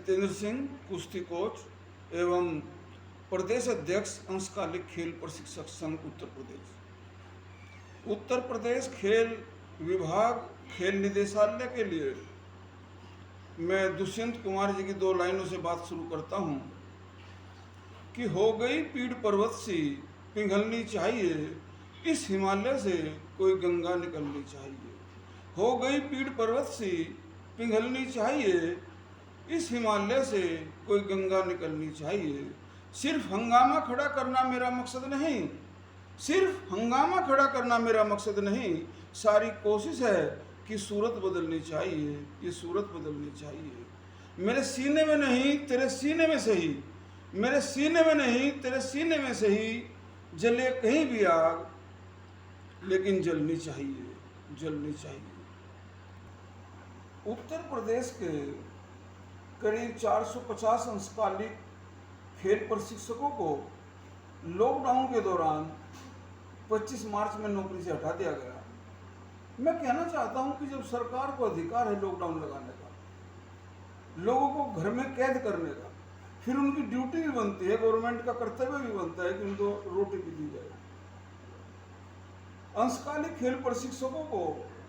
जितेंद्र सिंह, कुश्ती कोच एवं प्रदेश अध्यक्ष अंशकालिक खेल प्रशिक्षक संघ उत्तर प्रदेश। उत्तर प्रदेश खेल विभाग खेल निदेशालय के लिए मैं दुष्यंत कुमार जी की 2 लाइनों से बात शुरू करता हूँ कि हो गई पीड़ पर्वत सी पिघलनी चाहिए, इस हिमालय से कोई गंगा निकलनी चाहिए। हो गई पीड़ पर्वत सी पिघलनी चाहिए, इस हिमालय से कोई गंगा निकलनी चाहिए। सिर्फ हंगामा खड़ा करना मेरा मकसद नहीं, सिर्फ हंगामा खड़ा करना मेरा मकसद नहीं, सारी कोशिश है कि सूरत बदलनी चाहिए, ये सूरत बदलनी चाहिए। मेरे सीने में नहीं तेरे सीने में सही, मेरे सीने में नहीं तेरे सीने में सही, जले कहीं भी आग लेकिन जलनी चाहिए, जलनी चाहिए। उत्तर प्रदेश के करीब 450 अंशकालिक खेल प्रशिक्षकों को लॉकडाउन के दौरान 25 मार्च में नौकरी से हटा दिया गया। मैं कहना चाहता हूं कि जब सरकार को अधिकार है लॉकडाउन लगाने का, लोगों को घर में कैद करने का, फिर उनकी ड्यूटी भी बनती है, गवर्नमेंट का कर्तव्य भी बनता है कि उनको रोटी भी दी जाए। अंशकालिक खेल प्रशिक्षकों को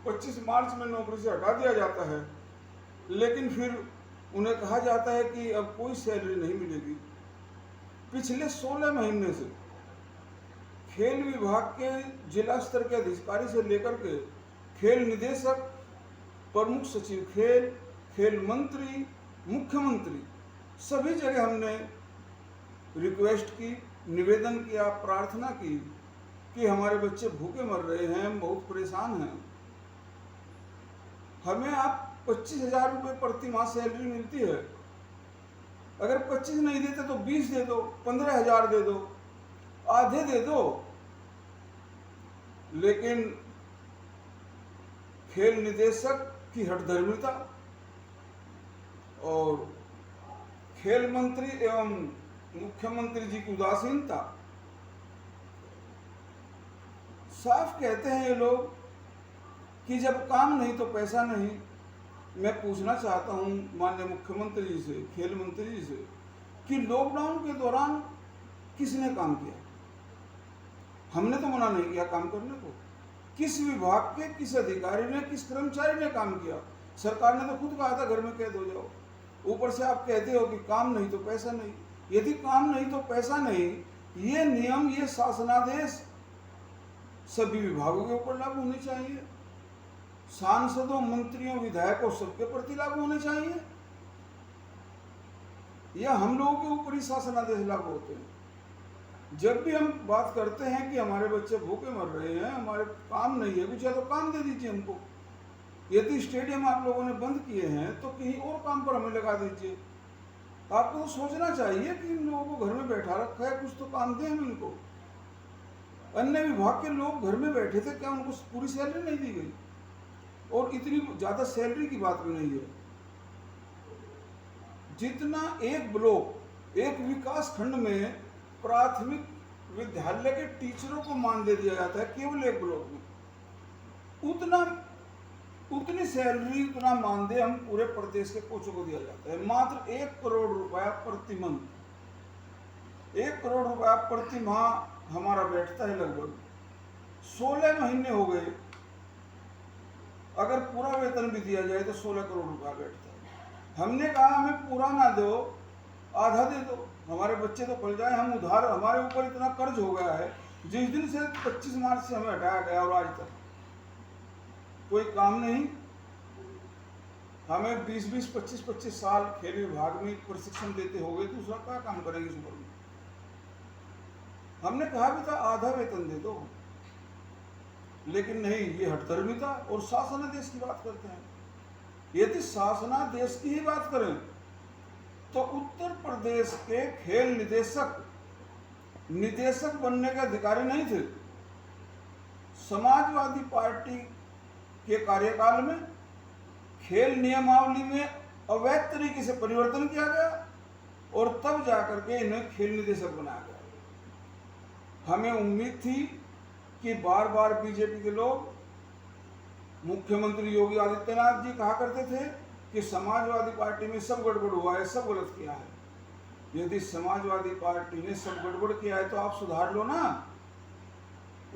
25 मार्च में नौकरी से हटा दिया जाता है, लेकिन फिर उन्हें कहा जाता है कि अब कोई सैलरी नहीं मिलेगी। पिछले 16 महीने से खेल विभाग के जिला स्तर के अधिकारी से लेकर के खेल निदेशक, प्रमुख सचिव खेल, खेल मंत्री, मुख्यमंत्री, सभी जगह हमने रिक्वेस्ट की, निवेदन किया, प्रार्थना की कि हमारे बच्चे भूखे मर रहे हैं, हम बहुत परेशान हैं, हमें आप 25,000 रुपये प्रति माह सैलरी मिलती है, अगर 25 नहीं देते तो 20 दे दो, 15,000 दे दो, आधे दे दो। लेकिन खेल निदेशक की हठधर्मिता और खेल मंत्री एवं मुख्यमंत्री जी की उदासीनता, साफ कहते हैं ये लोग कि जब काम नहीं तो पैसा नहीं। मैं पूछना चाहता हूं माननीय मुख्यमंत्री जी से, खेल मंत्री जी से, कि लॉकडाउन के दौरान किसने काम किया? हमने तो मना नहीं किया काम करने को। किस विभाग के किस अधिकारी ने, किस कर्मचारी ने काम किया? सरकार ने तो खुद कहा था घर में कैद हो जाओ। ऊपर से आप कहते हो कि काम नहीं तो पैसा नहीं। यदि काम नहीं तो पैसा नहीं, ये नियम, ये शासनादेश सभी विभागों के ऊपर लागू होने चाहिए, सांसदों, मंत्रियों, विधायकों सबके प्रति लागू होने चाहिए, या हम लोगों के ऊपर ही शासनादेश लागू होते हैं? जब भी हम बात करते हैं कि हमारे बच्चे भूखे मर रहे हैं, हमारे काम नहीं है कुछ, या तो काम दे दीजिए हमको। यदि स्टेडियम आप लोगों ने बंद किए हैं तो कहीं और काम पर हमें लगा दीजिए। आपको तो सोचना चाहिए कि इन लोगों को घर में बैठा रखा है, कुछ तो काम दें हम इनको। अन्य विभाग के लोग घर में बैठे थे, क्या उनको पूरी सैलरी नहीं दी गई? और इतनी ज्यादा सैलरी की बात भी नहीं है। जितना एक ब्लॉक, एक विकास खंड में प्राथमिक विद्यालय के टीचरों को मान दे दिया जाता है केवल एक ब्लॉक में, उतनी सैलरी, उतना मानदेय हम पूरे प्रदेश के कोचों को दिया जाता है। मात्र 1 करोड़ रुपया प्रति मंथ, 1 करोड़ रुपया प्रति माह हमारा बैठता है। लगभग 16 महीने हो गए, अगर पूरा वेतन भी दिया जाए तो 16 करोड़ रुपया बैठता है। हमने कहा हमें पूरा ना दो, आधा दे दो, हमारे बच्चे तो पल जाए, हम उधार, हमारे ऊपर इतना कर्ज हो गया है। जिस दिन से 25 मार्च से हमें हटाया गया और आज तक कोई काम नहीं। हमें 20-20, 25-25 साल खेल विभाग में प्रशिक्षण देते हो गए, दूसरा क्या काम करेंगे इस उम्र में? हमने कहा भी था आधा वेतन दे दो, लेकिन नहीं, ये हठधर्मिता और शासनादेश की बात करते हैं। यदि शासनादेश की ही बात करें तो उत्तर प्रदेश के खेल निदेशक बनने के अधिकारी नहीं थे। समाजवादी पार्टी के कार्यकाल में खेल नियमावली में अवैध तरीके से परिवर्तन किया गया और तब जाकर के इन्हें खेल निदेशक बनाया गया। हमें उम्मीद थी कि बार बार बीजेपी के लोग, मुख्यमंत्री योगी आदित्यनाथ जी कहा करते थे कि समाजवादी पार्टी में सब गड़बड़ हुआ है, सब गलत किया है। यदि समाजवादी पार्टी ने सब गड़बड़ किया है तो आप सुधार लो ना।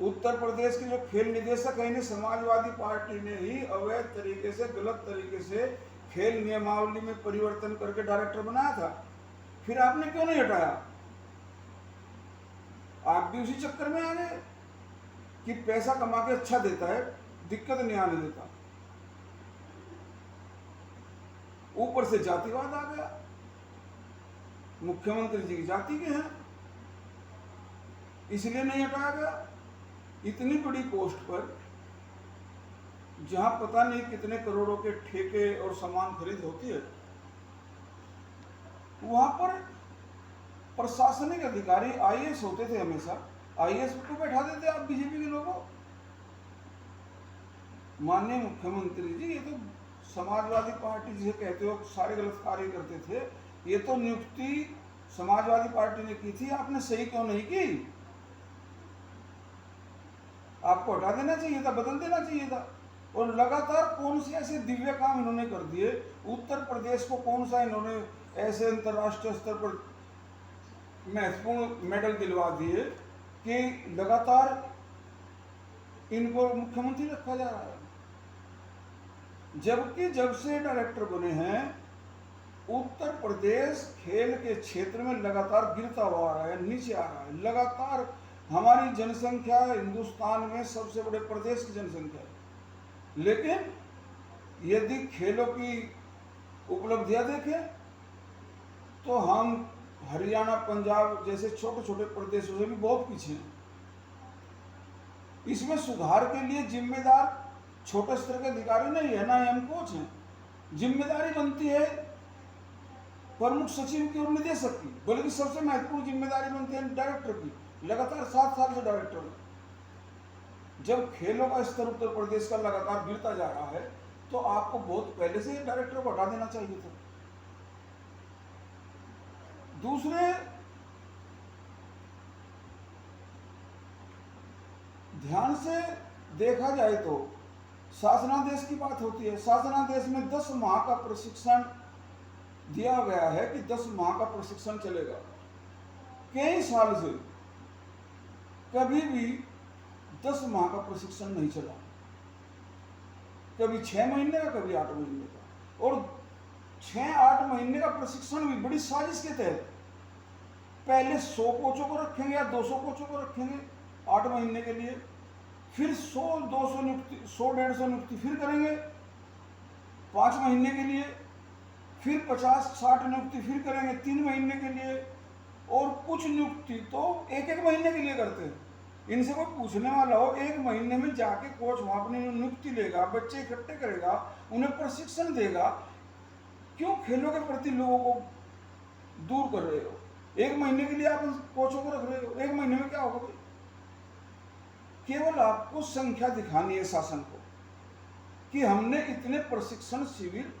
उत्तर प्रदेश के जो खेल निदेशक है, इन्हें समाजवादी पार्टी ने ही अवैध तरीके से, गलत तरीके से खेल नियमावली में परिवर्तन करके डायरेक्टर बनाया था। फिर आपने क्यों नहीं हटाया? आप भी उसी चक्कर में आ गए कि पैसा कमा के अच्छा देता है, दिक्कत नहीं आने देता। ऊपर से जातिवाद आ गया। मुख्यमंत्री जी की जाति के हैं, इसलिए नहीं हटाया गया। इतनी बड़ी पोस्ट पर, जहां पता नहीं कितने करोड़ों के ठेके और सामान खरीद होती है, वहां पर प्रशासनिक अधिकारी आईएएस होते थे हमेशा। आईएएस को बैठा देते आप बीजेपी के लोगों। माननीय मुख्यमंत्री जी, ये तो समाजवादी पार्टी जिसे कहते हो सारे गलत कार्य करते थे, ये तो नियुक्ति समाजवादी पार्टी ने की थी, आपने सही क्यों नहीं की? आपको हटा देना चाहिए था, बदल देना चाहिए था। और लगातार कौन से ऐसे दिव्य काम इन्होंने कर दिए। उत्तर प्रदेश को कौन सा इन्होंने ऐसे अंतर्राष्ट्रीय स्तर पर महत्वपूर्ण मेडल दिलवा दिए कि लगातार इनको मुख्यमंत्री रखा जा रहा है। जबकि जब से डायरेक्टर बने हैं, उत्तर प्रदेश खेल के क्षेत्र में लगातार गिरता हुआ आ रहा है, नीचे आ रहा है। लगातार हमारी जनसंख्या हिंदुस्तान में सबसे बड़े प्रदेश की जनसंख्या है, लेकिन यदि खेलों की उपलब्धियां देखें तो हम हरियाणा, पंजाब जैसे छोटे छोटे प्रदेशों से भी बहुत पीछे हैं। इसमें सुधार के लिए जिम्मेदार छोटे स्तर के अधिकारी नहीं है, ना ही हम कोच हैं। जिम्मेदारी बनती है प्रमुख सचिव की और निदेशक की, बल्कि सबसे महत्वपूर्ण जिम्मेदारी बनती है डायरेक्टर की। लगातार 7 साल से डायरेक्टर है। जब खेलों का स्तर उत्तर प्रदेश का लगातार गिरता जा रहा है तो आपको बहुत पहले से डायरेक्टर को हटा देना चाहिए था। दूसरे, ध्यान से देखा जाए तो शासनादेश की बात होती है। शासनादेश में 10 माह का प्रशिक्षण दिया गया है कि 10 माह का प्रशिक्षण चलेगा। कई साल से कभी भी 10 माह का प्रशिक्षण नहीं चला, कभी 6 महीने का, कभी 8 महीने का। और 6-8 महीने का प्रशिक्षण भी बड़ी साजिश के तहत। पहले 100 कोचों को रखेंगे या 200 कोचों को रखेंगे 8 महीने के लिए, फिर 100-200 नियुक्ति, 100-150 नियुक्ति फिर करेंगे 5 महीने के लिए, फिर 50-60 नियुक्ति फिर करेंगे 3 महीने के लिए, और कुछ नियुक्ति तो 1-1 महीने के लिए करते हैं। इनसे कोई पूछने वाला हो, 1 महीने में जाके कोच वहां अपनी नियुक्ति लेगा, बच्चे इकट्ठे करेगा, उन्हें प्रशिक्षण देगा। क्यों खेलों के प्रति लोगों को दूर कर रहे हो? 1 महीने के लिए आप कोचों को रख रहे हो, 1 महीने में क्या होगा भाई? केवल आपको संख्या दिखानी है शासन को कि हमने इतने प्रशिक्षण शिविर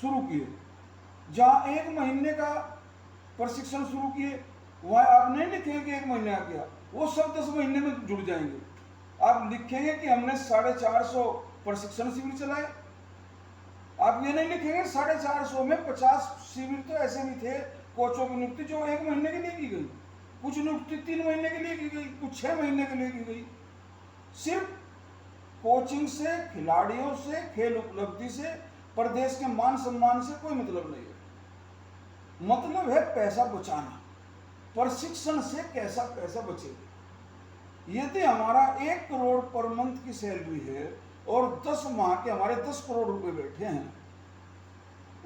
शुरू किए। जहां 1 महीने का प्रशिक्षण शुरू किए, वहां आप नहीं लिखेंगे कि 1 महीने का किया, वो सब 10 महीने में जुड़ जाएंगे। आप लिखेंगे कि हमने 450 प्रशिक्षण शिविर चलाए। आप ये नहीं लिखेंगे 450 में 50 शिविर तो ऐसे भी थे कोचों की नियुक्ति जो 1 महीने के लिए की गई, कुछ नियुक्ति 3 महीने के लिए की गई, कुछ 6 महीने के लिए की गई। सिर्फ कोचिंग से, खिलाड़ियों से, खेल उपलब्धि से, प्रदेश के मान सम्मान से कोई मतलब नहीं है। मतलब है पैसा बचाना। प्रशिक्षण से कैसा पैसा बचेगा? यदि हमारा 1 करोड़ पर मंथ की सैलरी है और 10 माह के हमारे 10 करोड़ रुपए बैठे हैं,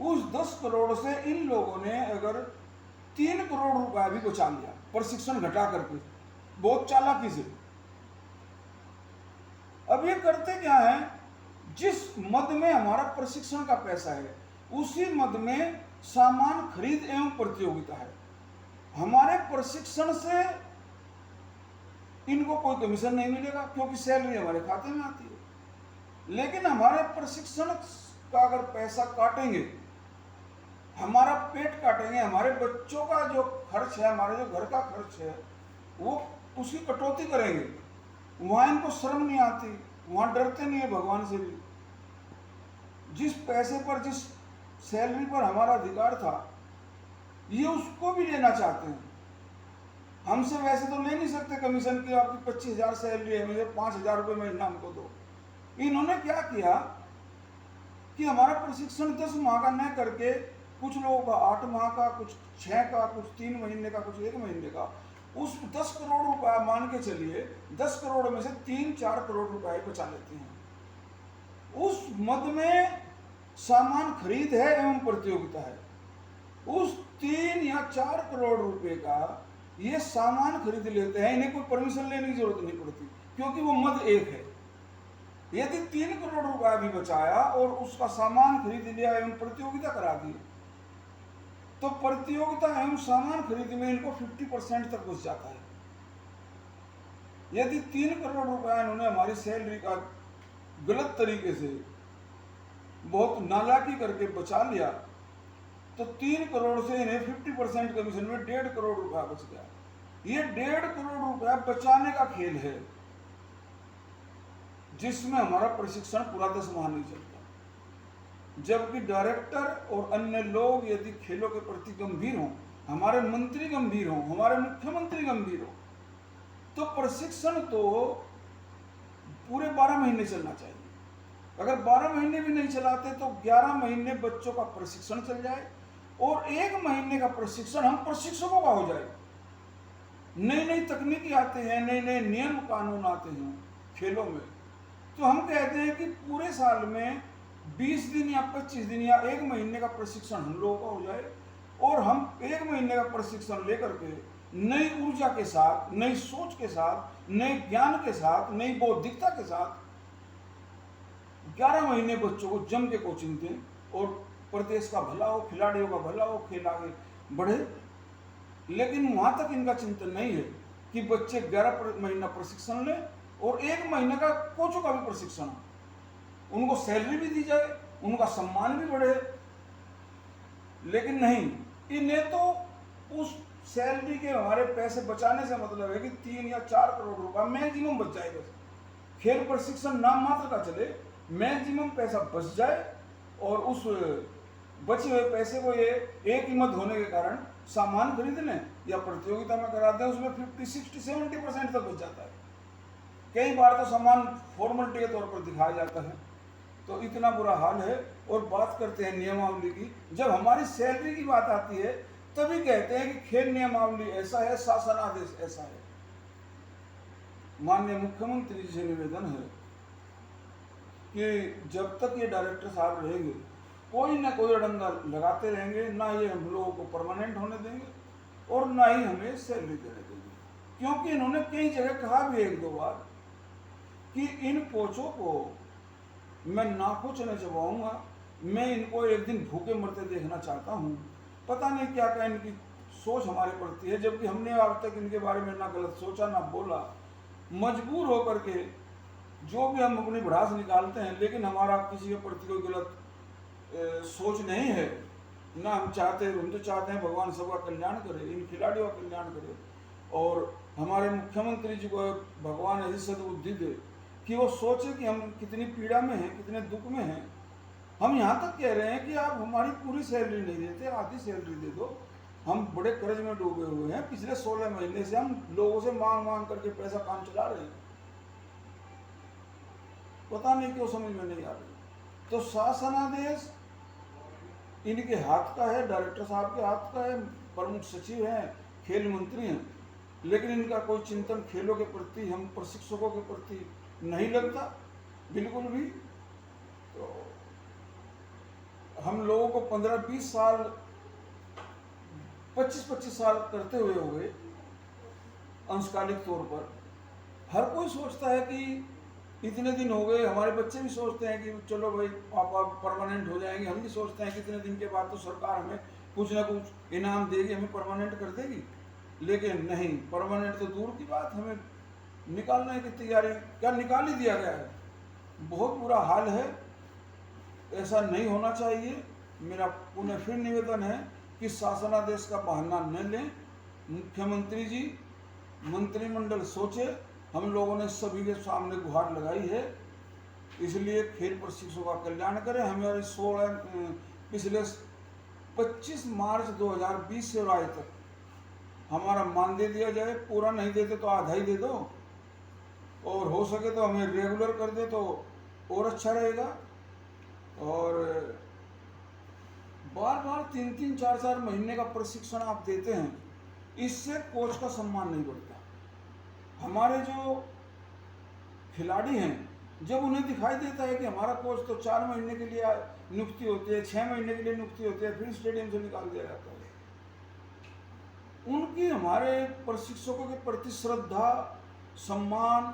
उस 10 करोड़ से इन लोगों ने अगर 3 करोड़ रुपया भी बचा लिया प्रशिक्षण घटा करके, बहुत चालाकी से। अब ये करते क्या है, जिस मद में हमारा प्रशिक्षण का पैसा है उसी मद में सामान खरीद एवं प्रतियोगिता है। हमारे प्रशिक्षण से इनको कोई कमीशन नहीं मिलेगा क्योंकि सैलरी हमारे खाते में आती है। लेकिन हमारे प्रशिक्षण का अगर पैसा काटेंगे, हमारा पेट काटेंगे, हमारे बच्चों का जो खर्च है, हमारे जो घर का खर्च है, वो उसकी कटौती करेंगे। वहां इनको शर्म नहीं आती, वहां डरते नहीं है भगवान से भी। जिस पैसे पर, जिस सैलरी पर हमारा अधिकार था, ये उसको भी लेना चाहते हैं। हमसे वैसे तो ले नहीं सकते कमीशन की, आपकी 25,000 सैलरी है, मुझे 5,000 रुपये महीना हमको दो। इन्होंने क्या किया कि हमारा प्रशिक्षण 10 माह का न करके कुछ लोगों का 8 माह का, कुछ 6 का, कुछ 3 महीने का, कुछ 1 महीने का, उस 10 करोड़ रुपया मान के चलिए 10 करोड़ में से 3-4 करोड़ रुपए बचा लेते हैं। उस मद में सामान खरीद है एवं प्रतियोगिता है। उस 3 या 4 करोड़ रुपए का ये सामान खरीद लेते हैं, इन्हें कोई परमिशन लेने की जरूरत नहीं पड़ती, क्योंकि वो मद एक है। यदि 3 करोड़ रुपया भी बचाया और उसका सामान खरीद लिया एवं प्रतियोगिता करा दी, तो प्रतियोगिता एवं सामान खरीद में इनको 50% तक बच जाता है। यदि 3 करोड़ रुपया इन्होंने हमारी सैलरी का गलत तरीके से बहुत नालायकी करके बचा लिया, तो 3 करोड़ से इन्हें 50% कमीशन में 1.5 करोड़ रुपया बच गया। ये 1.5 करोड़ रुपया बचाने का खेल है, जिसमें हमारा प्रशिक्षण पूरा 10 माह नहीं चलता। जबकि डायरेक्टर और अन्य लोग यदि खेलों के प्रति गंभीर हों, हमारे मंत्री गंभीर हों, हमारे मुख्यमंत्री गंभीर हों, तो प्रशिक्षण तो पूरे 12 महीने चलना चाहिए। अगर 12 महीने भी नहीं चलाते तो 11 महीने बच्चों का प्रशिक्षण चल जाए और 1 महीने का प्रशिक्षण हम प्रशिक्षकों का हो जाए। नई नई तकनीकी आते हैं, नए नए नियम कानून आते हैं खेलों में, तो हम कहते हैं कि पूरे साल में 20 दिन या 25 दिन या 1 महीने का प्रशिक्षण हम लोगों का हो जाए और हम 1 महीने का प्रशिक्षण लेकर के नई ऊर्जा के साथ, नई सोच के साथ, नए ज्ञान के साथ, नई बौद्धिकता के साथ 11 महीने बच्चों को जम के कोचिंग दें और प्रदेश का भला हो, खिलाड़ियों का भला हो, खेल आगे बढ़े। लेकिन वहां तक इनका चिंतन नहीं है कि बच्चे 11 महीना प्रशिक्षण लें और 1 महीने का कोचों का भी प्रशिक्षण हो, उनको सैलरी भी दी जाए, उनका सम्मान भी बढ़े। लेकिन नहीं, इन्हें तो उस सैलरी के हमारे पैसे बचाने से मतलब है कि 3 या 4 करोड़ रुपया मैक्सिमम बच जाए। बस खेल प्रशिक्षण नाम मात्र का चले, मैक्सिमम पैसा बच जाए और उस बचे हुए पैसे को ये एक ही मत होने के कारण सामान खरीद लें या प्रतियोगिता में करा दें, उसमें 50, 60, 70% तक बच जाता है। कई बार तो सामान फॉर्मेलिटी के तौर पर दिखाया जाता है। तो इतना बुरा हाल है। और बात करते हैं नियमावली की, जब हमारी सैलरी की बात आती है तभी कहते हैं कि खेल नियमावली ऐसा है, शासन आदेश ऐसा है। माननीय मुख्यमंत्री जी से निवेदन है कि जब तक ये डायरेक्टर साहब रहेंगे कोई ना कोई अड़ंगा लगाते रहेंगे, ना ये हम लोगों को परमानेंट होने देंगे और ना ही हमें सैलरी देने देंगे। क्योंकि इन्होंने कई जगह कहा भी 1-2 बार कि इन कोचों को मैं नाखुश नहीं चबाऊंगा, मैं इनको एक दिन भूखे मरते देखना चाहता हूँ। पता नहीं क्या क्या इनकी सोच हमारे प्रति है, जबकि हमने आज तक इनके बारे में ना गलत सोचा ना बोला। मजबूर होकर के जो भी हम अपनी भड़ास निकालते हैं, लेकिन हमारा किसी के प्रति कोई गलत सोच नहीं है ना। हम तो चाहते हैं भगवान सबका कल्याण करे, इन खिलाड़ियों का कल्याण करे और हमारे मुख्यमंत्री जी को भगवान ऐसी सद्बुद्धि दे कि वो सोचे कि हम कितनी पीड़ा में हैं, कितने दुख में हैं। हम यहाँ तक कह रहे हैं कि आप हमारी पूरी सैलरी नहीं देते, आधी सैलरी दे दो। हम बड़े कर्ज में डूबे हुए हैं, पिछले 16 महीने से हम लोगों से मांग मांग करके पैसा काम चला रहे हैं, पता नहीं क्यों समझ में नहीं आ रही। तो शासनादेश इनके हाथ का है, डायरेक्टर साहब के हाथ का है, प्रमुख सचिव हैं, खेल मंत्री हैं, लेकिन इनका कोई चिंतन खेलों के प्रति, हम प्रशिक्षकों के प्रति नहीं लगता बिल्कुल भी। तो हम लोगों को 15-20 साल, 25-25 साल करते हुए हो गए अंशकालिक तौर पर। हर कोई सोचता है कि इतने दिन हो गए, हमारे बच्चे भी सोचते हैं कि चलो भाई पापा परमानेंट हो जाएंगे। हम भी सोचते हैं कि इतने दिन के बाद तो सरकार हमें कुछ ना कुछ इनाम देगी, हमें परमानेंट कर देगी। लेकिन नहीं, परमानेंट तो दूर की बात, हमें निकालने की तैयारी क्या निकाल ही दिया गया है। बहुत बुरा हाल है, ऐसा नहीं होना चाहिए। मेरा पुनः फिर निवेदन है कि शासनादेश का बहाना न लें। मुख्यमंत्री जी, मंत्रिमंडल सोचे, हम लोगों ने सभी के सामने गुहार लगाई है। इसलिए खेल प्रशिक्षकों का कल्याण करें। हमारे पिछले 25 मार्च 2020 से और आज तक हमारा मान दे दिया जाए, पूरा नहीं देते तो आधा ही दे दो, और हो सके तो हमें रेगुलर कर दे तो और अच्छा रहेगा। और बार बार 3-3, 4-4 महीने का प्रशिक्षण आप देते हैं, इससे कोच का सम्मान नहीं बढ़ता। हमारे जो खिलाड़ी हैं, जब उन्हें दिखाई देता है कि हमारा कोच तो 4 महीने के लिए नियुक्ति होती है, 6 महीने के लिए नियुक्ति होती है, फिर स्टेडियम से निकाल दिया जाता है, उनकी हमारे प्रशिक्षकों के प्रति श्रद्धा सम्मान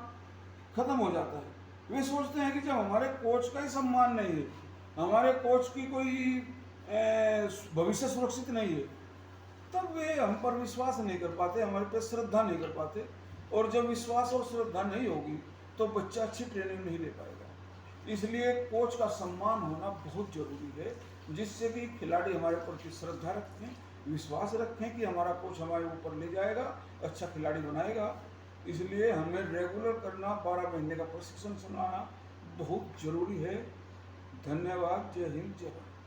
खत्म हो जाता है। वे सोचते हैं कि जब हमारे कोच का ही सम्मान नहीं है, हमारे कोच की कोई भविष्य सुरक्षित नहीं है, तब वे हम पर विश्वास नहीं कर पाते, हमारे पे श्रद्धा नहीं कर पाते। और जब विश्वास और श्रद्धा नहीं होगी तो बच्चा अच्छी ट्रेनिंग नहीं ले पाएगा। इसलिए कोच का सम्मान होना बहुत जरूरी है, जिससे कि खिलाड़ी हमारे प्रति श्रद्धा रखें, विश्वास रखें कि हमारा कोच हमारे ऊपर ले जाएगा, अच्छा खिलाड़ी बनाएगा। इसलिए हमें रेगुलर करना, 12 महीने का प्रशिक्षण सुनाना बहुत जरूरी है। धन्यवाद। जय हिंद, जय भारत।